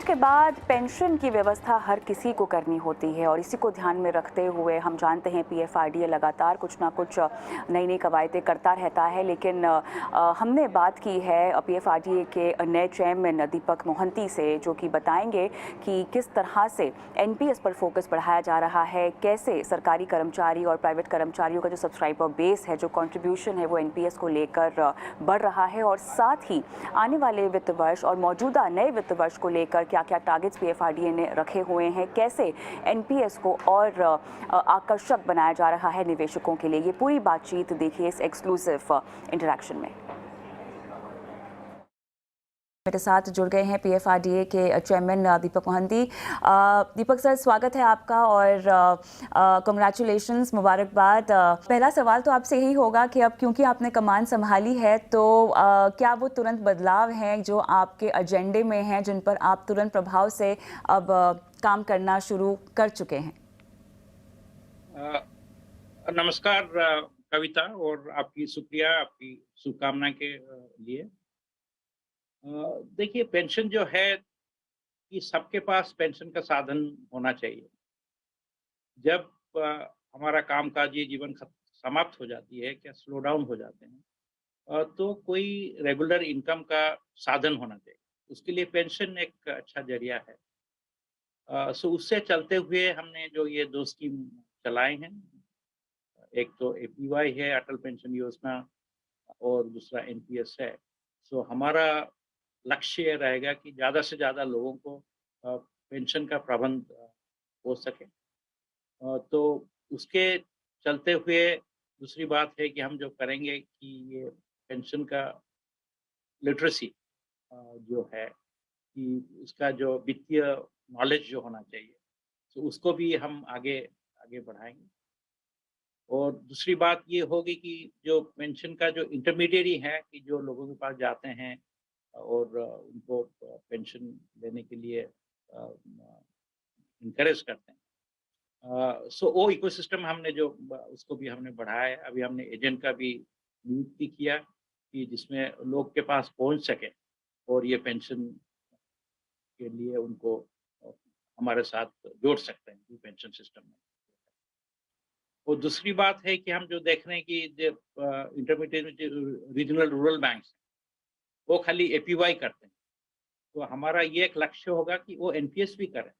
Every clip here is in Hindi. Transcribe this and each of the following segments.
रिटायरमेंट के बाद पेंशन की व्यवस्था हर किसी को करनी होती है और इसी को ध्यान में रखते हुए हम जानते हैं पीएफआरडीए लगातार कुछ ना कुछ नई नई कवायदें करता रहता है। लेकिन हमने बात की है पीएफआरडीए के नए चेयरमैन दीपक मोहंती से, जो कि बताएंगे कि किस तरह से एनपीएस पर फोकस बढ़ाया जा रहा है, कैसे सरकारी कर्मचारी और प्राइवेट कर्मचारियों का जो सब्सक्राइबर बेस है, जो कंट्रीब्यूशन है, वो एनपीएस को लेकर बढ़ रहा है और साथ ही आने वाले वित्त वर्ष और मौजूदा नए वित्त वर्ष को लेकर क्या क्या टारगेट्स पीएफआरडीए ने रखे हुए हैं, कैसे एनपीएस को और आकर्षक बनाया जा रहा है निवेशकों के लिए। ये पूरी बातचीत देखिए इस एक्सक्लूसिव इंटरैक्शन में। मेरे साथ जुड़ गए हैं पीएफआरडीए के चेयरमैन दीपक मोहंती। दीपक सर, स्वागत है आपका और कंग्रेचुलेशंस, मुबारकबाद। पहला सवाल तो आपसे यही होगा कि अब क्योंकि आपने कमान संभाली है तो क्या वो तुरंत बदलाव हैं जो आपके एजेंडे में हैं, जिन पर आप तुरंत प्रभाव से अब काम करना शुरू कर चुके हैं? नमस्कार कविता, और आपकी शुक्रिया आपकी शुभकामना के लिए। देखिए, पेंशन जो है कि सबके पास पेंशन का साधन होना चाहिए। जब हमारा कामकाजी जीवन समाप्त हो जाती है, क्या स्लो डाउन हो जाते हैं, तो कोई रेगुलर इनकम का साधन होना चाहिए। उसके लिए पेंशन एक अच्छा जरिया है। सो उससे चलते हुए हमने जो ये 2 स्कीम चलाए हैं, एक तो एपीवाई है, अटल पेंशन योजना, और दूसरा एनपीएस है। सो हमारा लक्ष्य ये रहेगा कि ज़्यादा से ज़्यादा लोगों को पेंशन का प्रबंध हो सके। तो उसके चलते हुए दूसरी बात है कि हम जो करेंगे कि ये पेंशन का लिटरेसी जो है कि उसका जो वित्तीय नॉलेज जो होना चाहिए, तो उसको भी हम आगे आगे बढ़ाएंगे। और दूसरी बात ये होगी कि जो पेंशन का जो इंटरमीडिएरी है, कि जो लोगों के पास जाते हैं और उनको पेंशन लेने के लिए इनकरेज करते हैं, सो वो इकोसिस्टम हमने जो उसको भी हमने बढ़ाया है। अभी हमने एजेंट का भी नियुक्ति किया कि जिसमें लोग के पास पहुंच सके और ये पेंशन के लिए उनको हमारे साथ जोड़ सकते हैं पेंशन सिस्टम में। और दूसरी बात है कि हम जो देख रहे हैं कि जो इंटरमीडिएट रीजनल रूरल बैंक्स, वो खाली एपीवाई करते हैं। तो हमारा ये एक लक्ष्य होगा कि वो एनपीएस भी करें।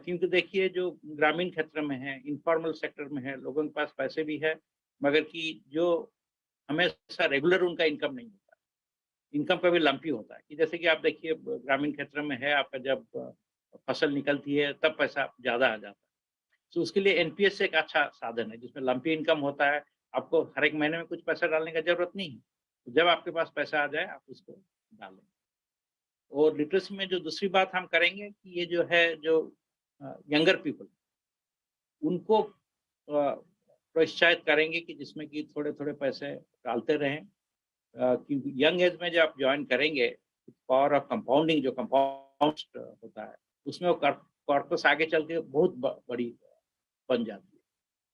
क्योंकि देखिए, जो ग्रामीण क्षेत्र में है, इनफॉर्मल सेक्टर में है, लोगों के पास पैसे भी है, मगर कि जो हमेशा रेगुलर उनका इनकम नहीं होता। इनकम कभी लंपी होता है, कि जैसे कि आप देखिए ग्रामीण क्षेत्र में है, आपका जब फसल निकलती है तब पैसा ज़्यादा आ जाता है। तो उसके लिए एनपीएस एक अच्छा साधन है, जिसमें लंपी इनकम होता है। आपको हर एक महीने में कुछ पैसा डालने का ज़रूरत नहीं है। तो जब आपके पास पैसा आ जाए, आप उसको डालें। और लिटरेसी में जो दूसरी बात हम करेंगे कि ये जो है, जो यंगर पीपल, उनको प्रोत्साहित करेंगे कि जिसमें कि थोड़े-थोड़े पैसे डालते रहें। क्योंकि यंग एज में जब आप जॉइन करेंगे, पावर ऑफ कंपाउंडिंग जो कंपाउंड होता है, उसमें वो कॉर्पस आगे चल के बहुत बड़ी बन जाती है।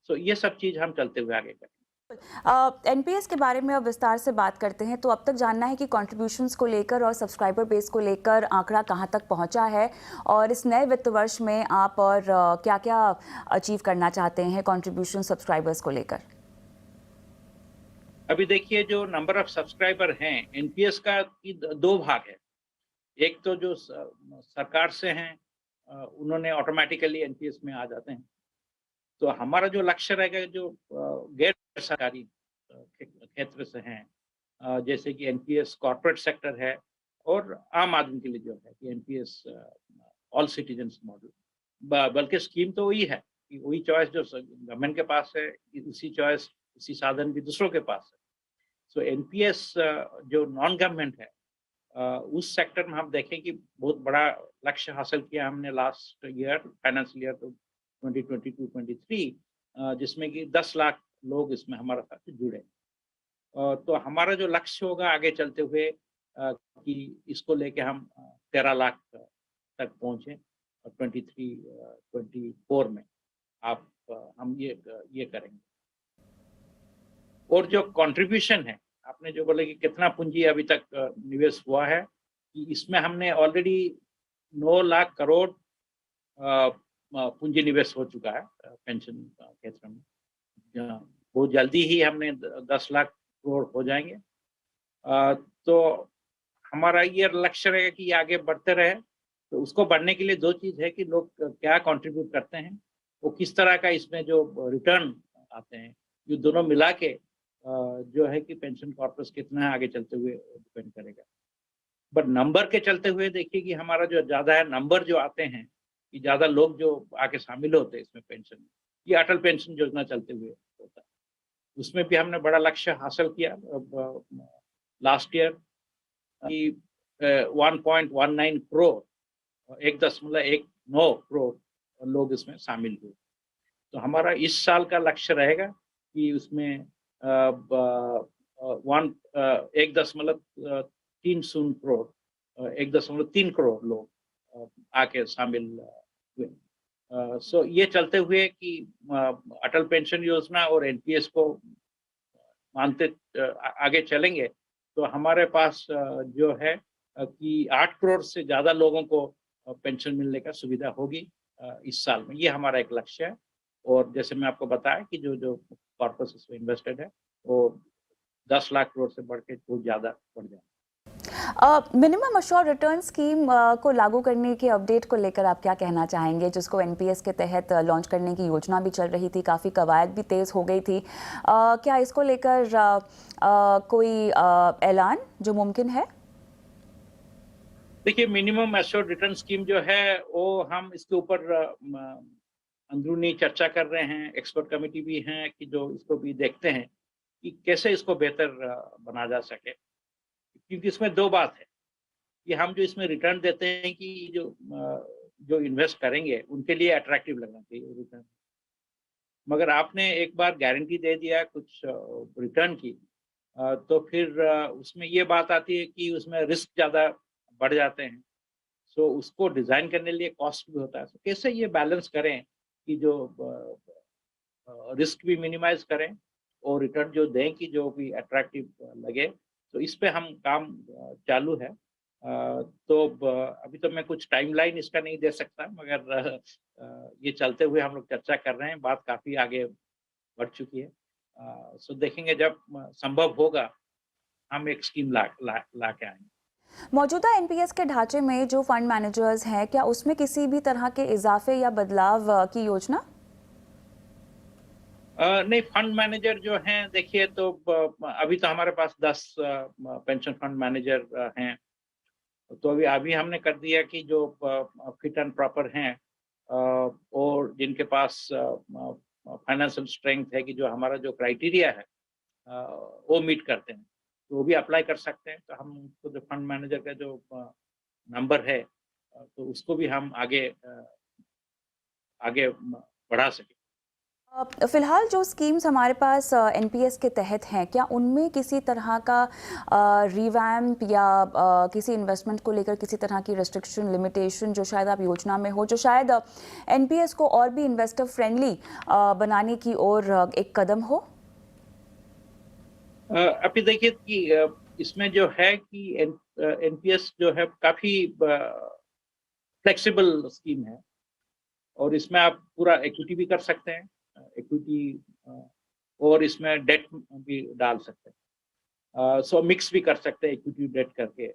सो ये सब चीज़ हम चलते हुए आगे करेंगे। एनपीएस के बारे में अब विस्तार से बात करते हैं। तो अब तक जानना है कि कंट्रीब्यूशंस को लेकर और सब्सक्राइबर बेस को लेकर आंकड़ा कहां तक पहुंचा है, और इस नए वित्त वर्ष में आप और क्या-क्या अचीव करना चाहते हैं कंट्रीब्यूशन सब्सक्राइबर्स को लेकर? अभी देखिए, जो नंबर ऑफ सब्सक्राइबर हैं, एनपीएस का की 2 भाग है। एक तो जो सरकार से हैं, उन्होंने ऑटोमेटिकली एनपीएस में आ जाते हैं। तो हमारा जो लक्ष्य रहेगा, जो गैर सरकारी क्षेत्र से हैं, जैसे कि एनपीएस कॉर्पोरेट सेक्टर है, और आम आदमी के लिए जो है कि एनपीएस ऑल सिटीजन्स मॉडल। बल्कि स्कीम तो वही है कि वही चॉइस जो गवर्नमेंट के पास है, उसी चॉइस उसी साधन भी दूसरों के पास है। सो एनपीएस जो नॉन गवर्नमेंट है, उस सेक्टर में हम देखें कि बहुत बड़ा लक्ष्य हासिल किया हमने लास्ट ईयर, फाइनेंशियल ईयर 2022-23, जिसमें कि 10 लाख लोग इसमें हमारे साथ जुड़े। तो हमारा जो लक्ष्य होगा आगे चलते हुए, कि इसको लेके हम 13 लाख तक पहुंचे, और 23-24 में आप हम ये करेंगे। और जो कंट्रीब्यूशन है, आपने जो बोले कि कितना पूंजी अभी तक निवेश हुआ है, कि इसमें हमने ऑलरेडी 9 लाख करोड़ पूंजी निवेश हो चुका है पेंशन क्षेत्र में। बहुत जल्दी ही हमने 10 लाख करोड़ हो जाएंगे। तो हमारा ये लक्ष्य रहेगा कि ये आगे बढ़ते रहे। तो उसको बढ़ने के लिए 2 चीज़ है कि लोग क्या कंट्रीब्यूट करते हैं, वो किस तरह का इसमें जो रिटर्न आते हैं, ये दोनों मिला के जो है कि पेंशन कॉर्पस कितना आगे चलते हुए डिपेंड करेगा। बट नंबर के चलते हुए देखिए कि हमारा जो ज़्यादा है नंबर जो आते हैं, कि ज़्यादा लोग जो आके शामिल होते हैं इसमें पेंशन में, ये अटल पेंशन योजना चलते हुए होता है। उसमें भी हमने बड़ा लक्ष्य हासिल किया लास्ट ईयर कि 1.19 करोड़ 1.19 करोड़ लोग इसमें शामिल हुए। तो हमारा इस साल का लक्ष्य रहेगा कि उसमें 1.30 करोड़ 1.3 करोड़ लोग आके शामिल हुए। सो ये चलते हुए कि अटल पेंशन योजना और एनपीएस को मानते आगे चलेंगे, तो हमारे पास जो है कि 8 करोड़ से ज़्यादा लोगों को पेंशन मिलने का सुविधा होगी इस साल में। ये हमारा एक लक्ष्य है। और जैसे मैं आपको बताया कि जो कॉर्पस इसमें इन्वेस्टेड है, वो 10 लाख करोड़ से बढ़ के बहुत ज़्यादा बढ़ जाए। मिनिमम अश्योर्ड रिटर्न स्कीम को लागू करने की अपडेट को लेकर आप क्या कहना चाहेंगे, जिसको एनपीएस के तहत लॉन्च करने की योजना भी चल रही थी, काफ़ी कवायद भी तेज़ हो गई थी। क्या इसको लेकर कोई ऐलान जो मुमकिन है? देखिए, मिनिमम एश्योर्ड रिटर्न स्कीम जो है वो हम इसके ऊपर अंदरूनी चर्चा कर रहे हैं। एक्सपर्ट कमेटी भी हैं कि जो इसको भी देखते हैं कि कैसे इसको बेहतर बना जा सके। क्योंकि इसमें 2 बात है कि हम जो इसमें रिटर्न देते हैं कि जो इन्वेस्ट करेंगे उनके लिए अट्रैक्टिव लगना चाहिए रिटर्न। मगर आपने एक बार गारंटी दे दिया कुछ रिटर्न की, तो फिर उसमें ये बात आती है कि उसमें रिस्क ज़्यादा बढ़ जाते हैं। सो उसको डिज़ाइन करने के लिए कॉस्ट भी होता है। तो कैसे ये बैलेंस करें कि जो रिस्क भी मिनिमाइज़ करें और रिटर्न जो दें कि जो भी अट्रैक्टिव लगे। तो इस पे हम काम चालू है। तो अभी तो मैं कुछ टाइमलाइन इसका नहीं दे सकता, मगर ये चलते हुए हम लोग चर्चा कर रहे हैं। बात काफ़ी आगे बढ़ चुकी है। सो देखेंगे जब संभव होगा, हम एक स्कीम ला के आएँगे। मौजूदा एनपीएस के ढांचे में जो फंड मैनेजर्स हैं, क्या उसमें किसी भी तरह के इजाफे या बदलाव की योजना? नहीं, फंड मैनेजर जो हैं देखिए, तो अभी तो हमारे पास 10 पेंशन फंड मैनेजर हैं। तो अभी हमने कर दिया कि जो फिट एंड प्रॉपर हैं और जिनके पास फाइनेंशियल स्ट्रेंथ है, कि जो हमारा जो क्राइटेरिया है वो मीट करते हैं, तो वो भी अप्लाई कर सकते हैं। तो हम उनको जो फंड मैनेजर का जो नंबर है, तो उसको भी हम आगे बढ़ा सकें। फिलहाल जो स्कीम्स हमारे पास एनपीएस के तहत हैं, क्या उनमें किसी तरह का रिवैम्प या किसी इन्वेस्टमेंट को लेकर किसी तरह की रेस्ट्रिक्शन, लिमिटेशन जो शायद आप योजना में हो, जो शायद एनपीएस को और भी इन्वेस्टर फ्रेंडली बनाने की ओर एक कदम हो? अभी देखिए कि इसमें जो है कि एनपीएस जो है काफ़ी फ्लेक्सिबल स्कीम है और इसमें आप पूरा इक्विटी भी कर सकते हैं, इक्विटी और इसमें डेट भी डाल सकते हैं। सो मिक्स भी कर सकते हैं इक्विटी डेट करके।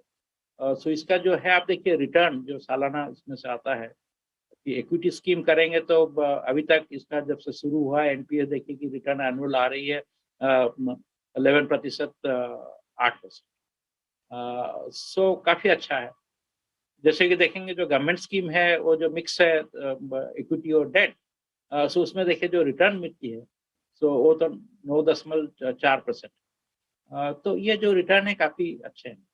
सो इसका जो है, आप देखिए रिटर्न जो सालाना इसमें से आता है कि इक्विटी स्कीम करेंगे तो अभी तक इसका जब से शुरू हुआ है एनपीएस, देखिए कि रिटर्न एनुअल आ रही है 11% 8%। सो काफ़ी अच्छा है। जैसे कि देखेंगे जो गवर्नमेंट स्कीम है वो जो मिक्स है इक्विटी और डेट, सो उसमें देखिए जो रिटर्न मिलती है, सो वो तो 9.4%। तो ये जो रिटर्न है काफ़ी अच्छे हैं।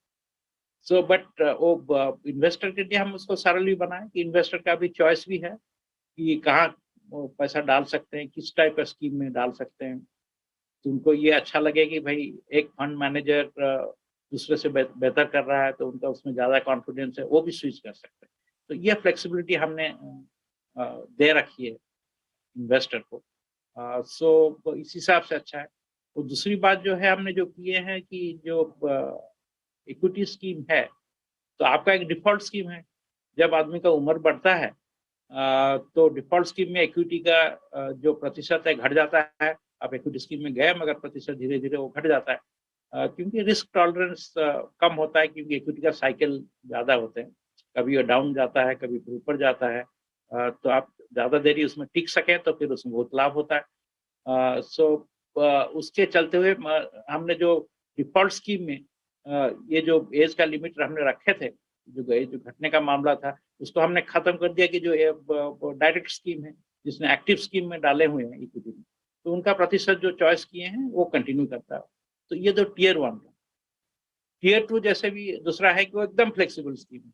सो बट वो इन्वेस्टर के लिए हम उसको सरल भी बनाएं कि इन्वेस्टर का भी चॉइस भी है कि कहाँ वो पैसा डाल सकते हैं, किस टाइप का स्कीम में डाल सकते हैं। तो उनको ये अच्छा लगे कि भाई एक फंड मैनेजर दूसरे से बेहतर कर रहा है, तो उनका उसमें ज़्यादा कॉन्फिडेंस है, वो भी स्विच कर सकते हैं। तो ये फ्लेक्सिबिलिटी हमने दे रखी है इन्वेस्टर को। सो इस हिसाब से अच्छा है। और दूसरी बात जो है हमने जो किए हैं कि जो इक्विटी स्कीम है, तो आपका एक डिफ़ॉल्ट स्कीम है। जब आदमी का उम्र बढ़ता है तो डिफॉल्ट स्कीम में इक्विटी का जो प्रतिशत है घट जाता है। आप इक्विटी स्कीम में गए मगर प्रतिशत धीरे धीरे वो घट जाता है क्योंकि रिस्क टॉलरेंस कम होता है, क्योंकि इक्विटी का साइकिल ज़्यादा होते हैं, कभी वो डाउन जाता है, कभी फिर ऊपर जाता है। तो आप ज़्यादा देरी उसमें टिक सकें तो फिर उसमें बहुत लाभ होता है। उसके चलते हुए हमने जो डिफॉल्ट स्कीम में ये जो एज का लिमिट हमने रखे थे, जो घटने का मामला था, उसको हमने खत्म कर दिया कि जो डायरेक्ट स्कीम है जिसने एक्टिव स्कीम में डाले हुए हैं इक्विटी में, तो उनका प्रतिशत जो चॉइस किए हैं वो कंटिन्यू करता है। तो ये तो टियर 1 था। टियर 2 जैसे भी दूसरा है कि वो एकदम फ्लेक्सिबल स्कीम है।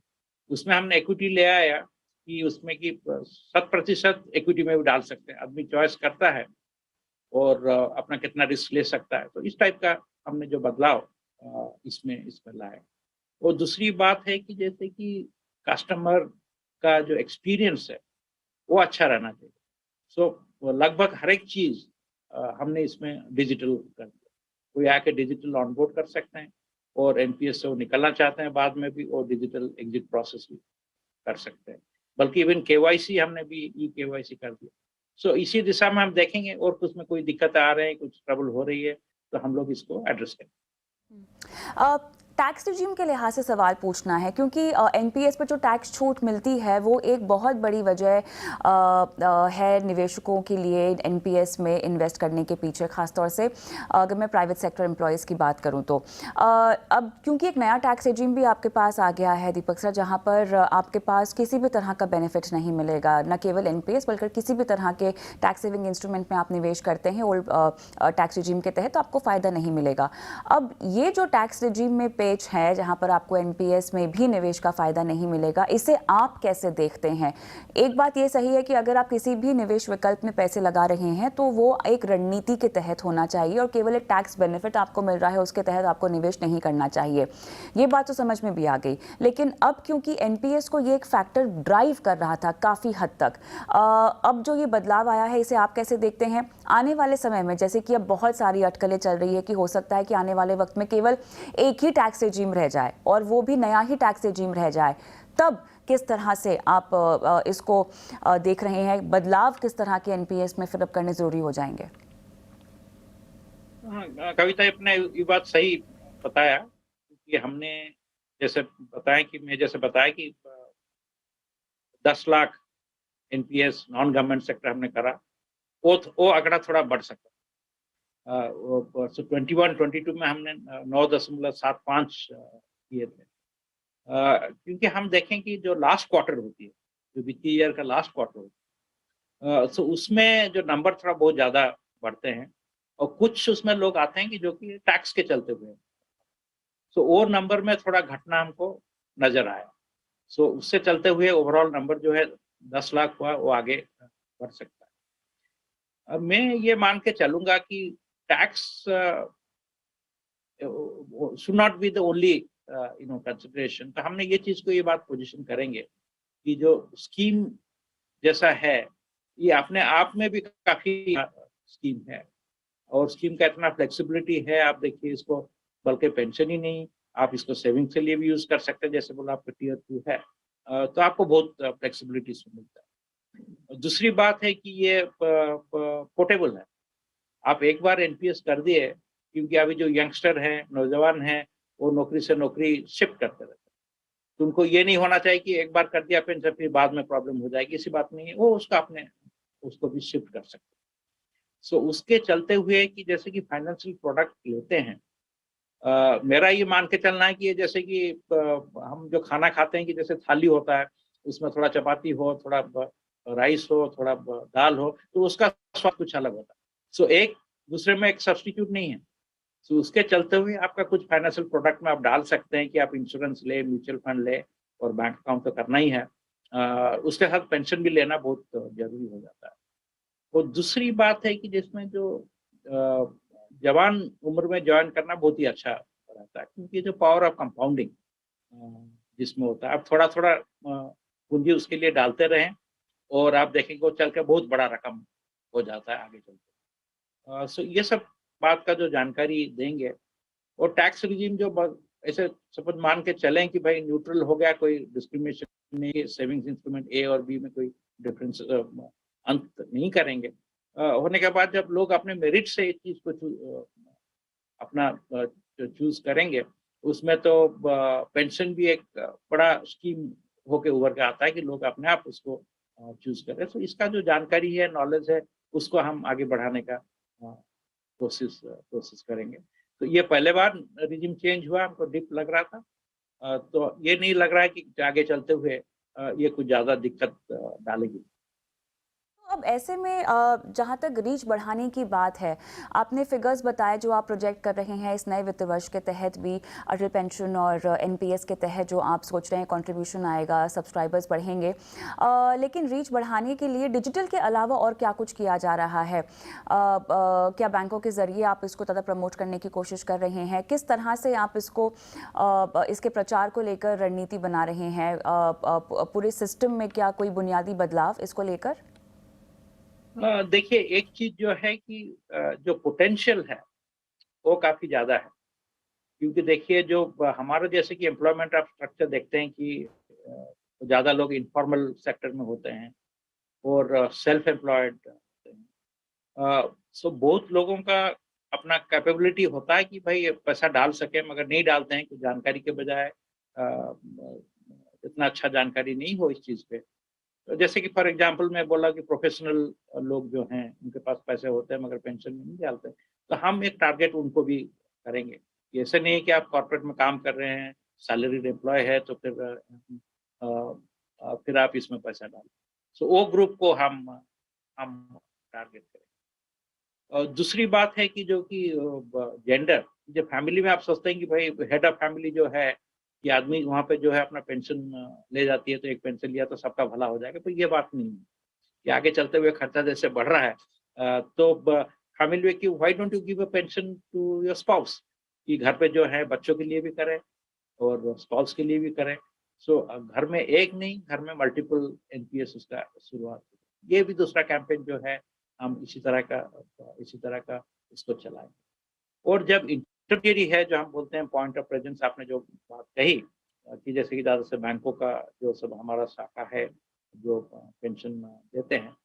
उसमें हमने इक्विटी ले आया कि उसमें कि 100% इक्विटी में भी डाल सकते हैं, आदमी चॉइस करता है और अपना कितना रिस्क ले सकता है। तो इस टाइप का हमने जो बदलाव इसमें लाया। और दूसरी बात है कि जैसे कि कस्टमर का जो एक्सपीरियंस है वो अच्छा रहना चाहिए। लगभग हर एक चीज हमने इसमें डिजिटल कर दिया। कोई आके डिजिटल ऑनबोर्ड कर सकते हैं और एनपीएस से वो निकलना चाहते हैं बाद में भी, और डिजिटल एग्जिट प्रोसेस भी कर सकते हैं। बल्कि इवन केवाईसी हमने भी ई केवाईसी कर दिया। इसी दिशा में हम देखेंगे, और कुछ में कोई दिक्कत आ रहे हैं, कुछ ट्रबल हो रही है तो हम लोग इसको एड्रेस करेंगे। टैक्स रिजीम के लिहाज से सवाल पूछना है, क्योंकि एनपीएस पर जो टैक्स छूट मिलती है वो एक बहुत बड़ी वजह है निवेशकों के लिए एनपीएस में इन्वेस्ट करने के पीछे, खासतौर से अगर मैं प्राइवेट सेक्टर एम्प्लॉयज़ की बात करूं तो अब क्योंकि एक नया टैक्स रिजीम भी आपके पास आ गया है दीपक सर, जहां पर आपके पास किसी भी तरह का बेनिफिट नहीं मिलेगा, न केवल एनपीएस बल्कि किसी भी तरह के टैक्स सेविंग इंस्ट्रूमेंट में आप निवेश करते हैं ओल्ड टैक्स रिजीम के तहत, तो आपको फ़ायदा नहीं मिलेगा। अब ये जो टैक्स रिजीम में पेच है जहां पर आपको एनपीएस में भी निवेश का फायदा नहीं मिलेगा, इसे आप कैसे देखते हैं? एक बात ये सही है कि अगर आप किसी भी निवेश विकल्प में पैसे लगा रहे हैं तो वो एक रणनीति के तहत होना चाहिए और केवल एक टैक्स बेनिफिट आपको मिल रहा है उसके तहत आपको निवेश नहीं करना चाहिए। ये बात तो समझ में भी आ गई। लेकिन अब क्योंकि एनपीएस को ये एक फैक्टर ड्राइव कर रहा था काफ़ी हद तक, अब जो ये बदलाव आया है इसे आप कैसे देखते हैं? आने वाले समय में जैसे कि अब बहुत सारी अटकलें चल रही है कि हो सकता है कि आने वाले वक्त में केवल एक ही टैक्स रेजिम रह जाए और वो भी नया ही टैक्स रेजिम रह जाए, तब किस तरह से आप इसको देख रहे हैं? बदलाव किस तरह के एनपीएस में फिर अब करने जरूरी हो जाएंगे? हाँ, कविता अपने ये बात सही बताया कि हमने जैसे बताया कि 10 lakh NPS non government sector हमने करा, वो आंकड़ा थोड़ा बढ़ सकता है। 21-22 में हमने 9.75 किए थे। क्योंकि हम देखें कि जो लास्ट क्वार्टर होती है, जो वित्तीय ईयर का लास्ट क्वार्टर होता है, उसमें जो नंबर थोड़ा बहुत ज़्यादा बढ़ते हैं और कुछ उसमें लोग आते हैं कि जो कि टैक्स के चलते हुए, वो नंबर में थोड़ा घटना हमको नजर आया। उससे चलते हुए ओवरऑल नंबर जो है 10 लाख हुआ, वो आगे बढ़ सकता है। अब मैं ये मान के चलूंगा कि tax should not be the only consideration. तो हमने ये बात पोजीशन करेंगे कि जो स्कीम जैसा है ये अपने आप में भी काफी स्कीम है और स्कीम का इतना फ्लेक्सिबिलिटी है। आप देखिए इसको बल्कि पेंशन ही नहीं, आप इसको सेविंग के लिए भी यूज कर सकते हैं, जैसे बोला आपका टियर 2 है, तो आपको बहुत फ्लेक्सिबिलिटी इसमें मिलता है। दूसरी बात है कि ये पोर्टेबल है। आप एक बार एनपीएस कर दिए, क्योंकि अभी जो यंगस्टर हैं, नौजवान हैं, वो नौकरी से नौकरी शिफ्ट करते रहते हैं, तो उनको ये नहीं होना चाहिए कि एक बार कर दिया पेंशन फिर बाद में प्रॉब्लम हो जाएगी, ऐसी बात नहीं है। वो उसको भी शिफ्ट कर सकते हैं। उसके चलते हुए कि जैसे कि फाइनेंशियल प्रोडक्ट लेते हैं, मेरा ये मान के चलना है कि ये जैसे कि हम जो खाना खाते हैं कि जैसे थाली होता है, उसमें थोड़ा चपाती हो, थोड़ा राइस हो, थोड़ा दाल हो, तो उसका स्वाद कुछ अलग होता है। एक दूसरे में एक सब्स्टिट्यूट नहीं है। उसके चलते हुए आपका कुछ फाइनेंशियल प्रोडक्ट में आप डाल सकते हैं कि आप इंश्योरेंस ले, म्यूचुअल फंड ले, और बैंक अकाउंट तो करना ही है। उसके साथ पेंशन भी लेना बहुत जरूरी हो जाता है। और दूसरी बात है कि जिसमें जो जवान उम्र में ज्वाइन करना बहुत ही अच्छा रहता है, क्योंकि जो पावर ऑफ कंपाउंडिंग जिसमें होता है, आप थोड़ा थोड़ा पूंजी उसके लिए डालते रहें और आप देखेंगे वो चल के बहुत बड़ा रकम हो जाता है आगे चलकर। ये सब बात का जो जानकारी देंगे, और टैक्स रिजीम जो ऐसे सपोज मान के चलें कि भाई न्यूट्रल हो गया, कोई डिस्क्रिमिनेशन नहीं, सेविंग्स इंस्ट्रूमेंट ए और बी में कोई डिफरेंस अंत नहीं करेंगे, होने के बाद जब लोग अपने मेरिट से इस चीज को अपना चूज करेंगे, उसमें तो पेंशन भी एक बड़ा स्कीम होके उभर के आता है कि लोग अपने आप उसको चूज करें। तो इसका जो जानकारी है, नॉलेज है, उसको हम आगे बढ़ाने का कोशिश करेंगे। तो ये पहले बार रिजिम चेंज हुआ, हमको डिप लग रहा था, तो ये नहीं लग रहा है कि आगे चलते हुए ये कुछ ज़्यादा दिक्कत डालेगी। तो अब ऐसे में जहाँ तक रीच बढ़ाने की बात है, आपने फिगर्स बताए जो आप प्रोजेक्ट कर रहे हैं इस नए वित्त वर्ष के तहत भी, अटल पेंशन और एनपीएस के तहत जो आप सोच रहे हैं कंट्रीब्यूशन आएगा, सब्सक्राइबर्स बढ़ेंगे, लेकिन रीच बढ़ाने के लिए डिजिटल के अलावा और क्या कुछ किया जा रहा है? क्या बैंकों के ज़रिए आप इसको ज़्यादा प्रमोट करने की कोशिश कर रहे हैं? किस तरह से आप इसको इसके प्रचार को लेकर रणनीति बना रहे हैं? पूरे सिस्टम में क्या कोई बुनियादी बदलाव इसको लेकर? देखिए, एक चीज जो है कि जो पोटेंशियल है वो काफी ज्यादा है, क्योंकि देखिए जो हमारा जैसे कि एम्प्लॉयमेंट आप स्ट्रक्चर देखते हैं कि ज्यादा लोग इनफॉर्मल सेक्टर में होते हैं और सेल्फ एम्प्लॉयड होते हैं। सो बहुत लोगों का अपना कैपेबिलिटी होता है कि भाई ये पैसा डाल सके, मगर नहीं डालते हैं, कुछ जानकारी के बजाय इतना अच्छा जानकारी नहीं हो इस चीज पे। तो जैसे कि फॉर एग्जांपल मैं बोला कि प्रोफेशनल लोग जो हैं उनके पास पैसे होते हैं मगर पेंशन में नहीं डालते, तो हम एक टारगेट उनको भी करेंगे। ये ऐसा नहीं है कि आप कॉर्पोरेट में काम कर रहे हैं, सैलरीड एम्प्लॉय है, तो फिर आप इसमें पैसा डालें। सो वो ग्रुप को हम टारगेट करें। और दूसरी बात है कि जो कि जेंडर, जब फैमिली में आप सोचते हैं कि भाई हेड ऑफ फैमिली जो है कि आदमी वहाँ पे जो है अपना पेंशन ले जाती है, तो एक पेंशन लिया तो सबका भला हो जाएगा, तो ये बात नहीं है कि आगे चलते हुए खर्चा जैसे बढ़ रहा है, तो फैमिली में कि why don't you give a pension to your spouse, कि घर पे जो है बच्चों के लिए भी करें और स्पाउस के लिए भी करें। सो घर में एक नहीं, घर में मल्टीपल एनपीएस उसका शुरुआत। ये भी दूसरा कैंपेन जो है हम इसी तरह का इसको चलाएंगे। और जब इंटरमीडिएरी है, जो हम बोलते हैं पॉइंट ऑफ प्रेजेंस, आपने जो बात कही कि जैसे कि ज़्यादा से बैंकों का जो सब हमारा शाखा है जो पेंशन देते हैं,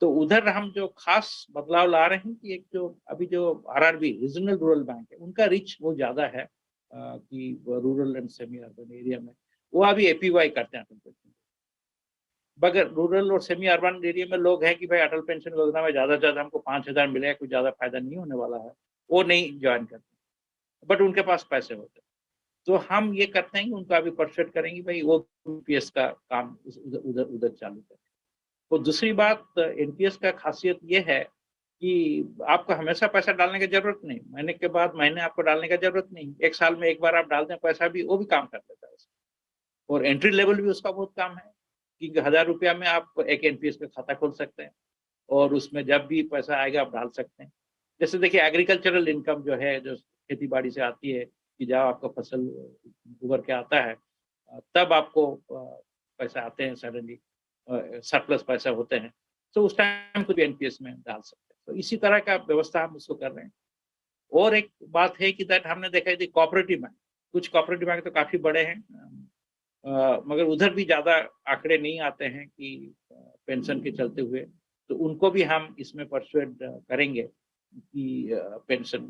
तो उधर हम जो खास बदलाव ला रहे हैं कि एक जो अभी जो आरआरबी रीजनल रूरल बैंक है, उनका रिच बहुत ज़्यादा है कि rural and semi urban area में वो अभी एपीवाई करते हैं अटल पेंशन। मगर रूरल और सेमी अर्बन एरिया में लोग हैं कि भाई अटल पेंशन योजना में ज़्यादा से ज़्यादा हमको 5,000 मिलेगा, कुछ ज़्यादा फायदा नहीं होने वाला है, वो नहीं ज्वाइन करते, बट उनके पास पैसे होते हैं। तो हम ये करते हैं कि उनको अभी परसुएट करेंगे भाई वो एनपीएस का काम उधर उधर चालू करें। तो दूसरी बात, एनपीएस का खासियत ये है कि आपको हमेशा पैसा डालने की जरूरत नहीं, महीने के बाद महीने आपको डालने की जरूरत नहीं, एक साल में एक बार आप डाल दें पैसा भी, वो भी काम कर देता है। और एंट्री लेवल भी उसका बहुत कम है कि 1,000 रुपया में आप एक एनपीएस का खाता खोल सकते हैं और उसमें जब भी पैसा आएगा आप डाल सकते हैं। जैसे देखिए एग्रीकल्चरल इनकम जो है, जो खेती बाड़ी से आती है, कि जब आपका फसल उभर के आता है तब आपको पैसा आते हैं, सडनली सरप्लस पैसा होते हैं, तो उस टाइम को भी एनपीएस में डाल सकते हैं। तो इसी तरह का व्यवस्था हम उसको कर रहे हैं। और एक बात है कि दैट हमने देखा है कोऑपरेटिव बैंक, कुछ कोऑपरेटिव बैंक तो काफी बड़े हैं, मगर उधर भी ज्यादा आंकड़े नहीं आते हैं कि पेंशन के चलते हुए, तो उनको भी हम इसमें परसुएड करेंगे कि पेंशन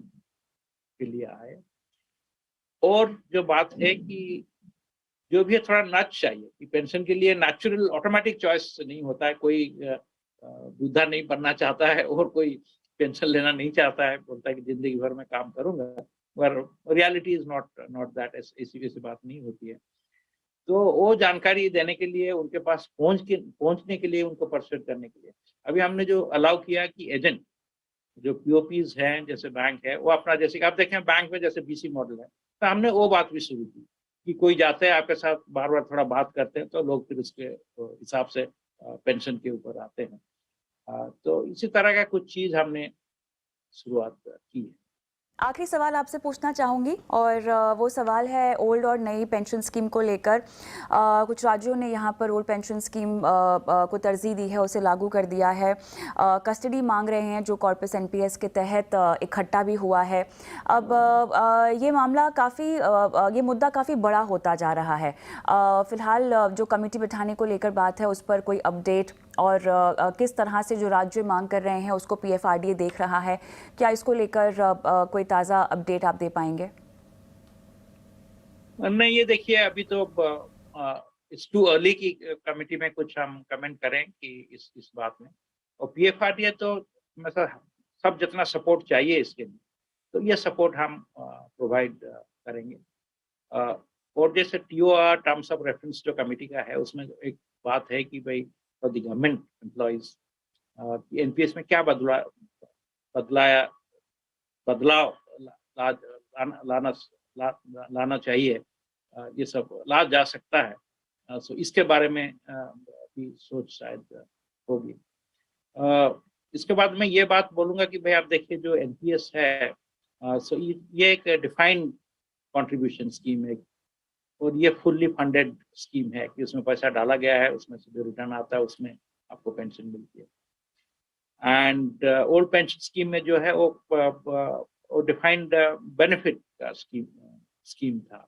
के लिए आए। और जो बात है कि जो भी है थोड़ा नच चाहिए कि पेंशन के लिए नेचुरल ऑटोमेटिक चॉइस नहीं होता है, कोई वृद्धा नहीं बनना चाहता है और कोई पेंशन लेना नहीं चाहता है, बोलता है कि जिंदगी भर में काम करूंगा, पर रियलिटी इज नॉट दैट, ऐसी बात नहीं होती है। तो वो जानकारी देने के लिए, उनके पास पहुंचने के लिए, उनको परसुएट करने के लिए अभी हमने जो अलाउ किया कि एजेंट जो पीओपीज हैं जैसे बैंक है, वो अपना, जैसे कि आप देखें बैंक में जैसे बीसी मॉडल है, तो हमने वो बात भी शुरू की कि कोई जाते हैं आपके साथ बार बार थोड़ा बात करते हैं, तो लोग फिर उसके हिसाब से पेंशन के ऊपर आते हैं। तो इसी तरह का कुछ चीज हमने शुरुआत की है। आखिरी सवाल आपसे पूछना चाहूँगी और वो सवाल है ओल्ड और नई पेंशन स्कीम को लेकर। कुछ राज्यों ने यहाँ पर ओल्ड पेंशन स्कीम को तरजीह दी है, उसे लागू कर दिया है। कस्टडी मांग रहे हैं जो कॉर्पस एनपीएस के तहत इकट्ठा भी हुआ है। अब ये मामला ये मुद्दा काफ़ी बड़ा होता जा रहा है। फिलहाल जो कमेटी बिठाने को लेकर बात है उस पर कोई अपडेट और किस तरह से जो राज्य मांग कर रहे हैं उसको पीएफआरडीए देख रहा है, क्या इसको लेकर कोई ताज़ा अपडेट आप दे पाएंगे? नहीं, ये देखिए अभी तो इट्स टू अर्ली की कमेटी में कुछ हम कमेंट करें कि इस बात में। और पीएफआरडीए तो मतलब सब जितना सपोर्ट चाहिए इसके लिए, तो ये सपोर्ट हम प्रोवाइड करेंगे। और जैसे टीओआर टर्म्स ऑफ रेफरेंस जो कमेटी का है, उसमें एक बात है कि भाई for the government employees NPS में क्या बदलाव लाना चाहिए, ये सब ला जा सकता है। सो इसके बारे में भी सोच शायद होगी। इसके बाद मैं ये बात बोलूंगा कि भाई आप देखिए जो एनपीएस है, सो ये एक डिफाइंड कंट्रीब्यूशन स्कीम है और ये फुल्ली फंडेड स्कीम है कि उसमें पैसा डाला गया है, उसमें से जो रिटर्न आता है उसमें आपको पेंशन मिलती है। एंड ओल्ड पेंशन स्कीम में जो है वो डिफाइंड बेनिफिट का स्कीम था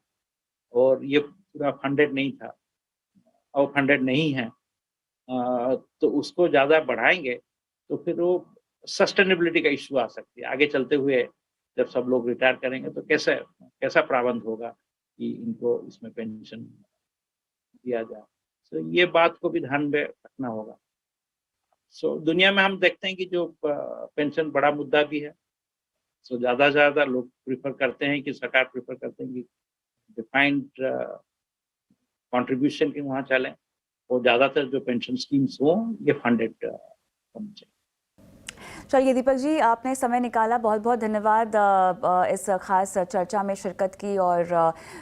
और ये पूरा फंडेड नहीं था और फंडेड नहीं है। तो उसको ज़्यादा बढ़ाएंगे तो फिर वो सस्टेनेबिलिटी का इशू आ सकती है आगे चलते हुए। जब सब लोग रिटायर करेंगे तो कैसा प्रावंध होगा कि इनको इसमें पेंशन दिया जाए। तो ये बात को भी ध्यान में रखना होगा। सो दुनिया में हम देखते हैं कि जो पेंशन बड़ा मुद्दा भी है। सो ज़्यादा से ज़्यादा लोग प्रिफर करते हैं कि सरकार प्रिफर करते हैं कि डिफाइंड कंट्रीब्यूशन के वहाँ चलें और ज़्यादातर जो पेंशन स्कीम्स हों ये फंडेड होनी चाहिए। चलिए दीपक जी, आपने समय निकाला, बहुत बहुत धन्यवाद इस खास चर्चा में शिरकत की और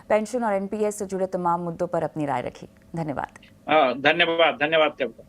पेंशन और एनपीएस से जुड़े तमाम मुद्दों पर अपनी राय रखी। धन्यवाद। धन्यवाद कविता।